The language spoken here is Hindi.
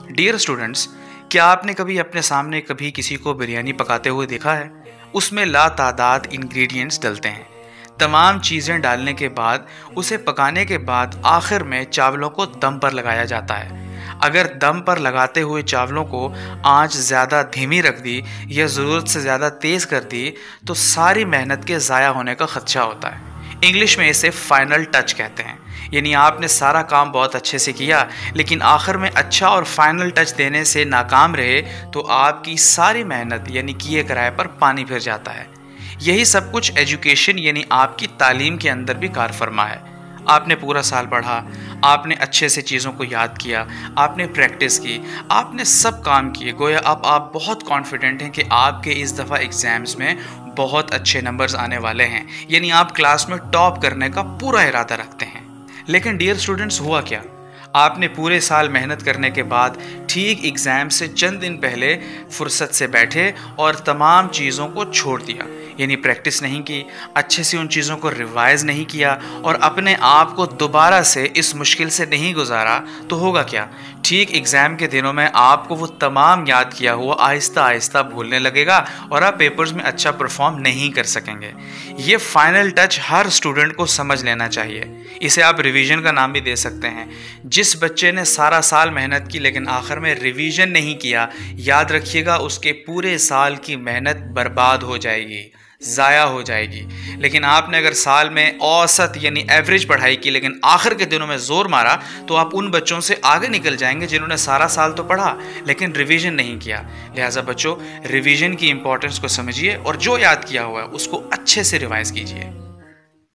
डियर स्टूडेंट्स, क्या आपने कभी अपने सामने कभी किसी को बिरयानी पकाते हुए देखा है? उसमें लातादाद इंग्रेडिएंट्स डलते हैं। तमाम चीज़ें डालने के बाद उसे पकाने के बाद आखिर में चावलों को दम पर लगाया जाता है। अगर दम पर लगाते हुए चावलों को आंच ज़्यादा धीमी रख दी या ज़रूरत से ज़्यादा तेज़ कर दी तो सारी मेहनत के ज़ाया होने का खदशा होता है। इंग्लिश में इसे फाइनल टच कहते हैं। यानी आपने सारा काम बहुत अच्छे से किया लेकिन आखिर में अच्छा और फाइनल टच देने से नाकाम रहे तो आपकी सारी मेहनत यानी किए कराए पर पानी फिर जाता है। यही सब कुछ एजुकेशन यानी आपकी तालीम के अंदर भी कार फरमा है। आपने पूरा साल पढ़ा, आपने अच्छे से चीज़ों को याद किया, आपने प्रैक्टिस की, आपने सब काम किए। गोया अब आप बहुत कॉन्फिडेंट हैं कि आपके इस दफ़ा एग्ज़ाम्स में बहुत अच्छे नंबर्स आने वाले हैं, यानी आप क्लास में टॉप करने का पूरा इरादा रखते हैं। लेकिन डियर स्टूडेंट्स, हुआ क्या? आपने पूरे साल मेहनत करने के बाद ठीक एग्ज़ाम से चंद दिन पहले फुर्सत से बैठे और तमाम चीज़ों को छोड़ दिया, यानी प्रैक्टिस नहीं की, अच्छे से उन चीज़ों को रिवाइज़ नहीं किया और अपने आप को दोबारा से इस मुश्किल से नहीं गुजारा तो होगा क्या? ठीक एग्ज़ाम के दिनों में आपको वो तमाम याद किया हुआ आहिस्ता आहिस्ता भूलने लगेगा और आप पेपर्स में अच्छा परफॉर्म नहीं कर सकेंगे। ये फाइनल टच हर स्टूडेंट को समझ लेना चाहिए। इसे आप रिवीजन का नाम भी दे सकते हैं। जिस बच्चे ने सारा साल मेहनत की लेकिन आखिर में रिवीजन नहीं किया, याद रखिएगा उसके पूरे साल की मेहनत बर्बाद हो जाएगी, ज़ाया हो जाएगी। लेकिन आपने अगर साल में औसत यानी एवरेज पढ़ाई की लेकिन आखिर के दिनों में ज़ोर मारा तो आप उन बच्चों से आगे निकल जाएंगे जिन्होंने सारा साल तो पढ़ा लेकिन रिवीजन नहीं किया। लिहाजा बच्चों, रिवीजन की इंपॉर्टेंस को समझिए और जो याद किया हुआ है उसको अच्छे से रिवाइज़ कीजिए।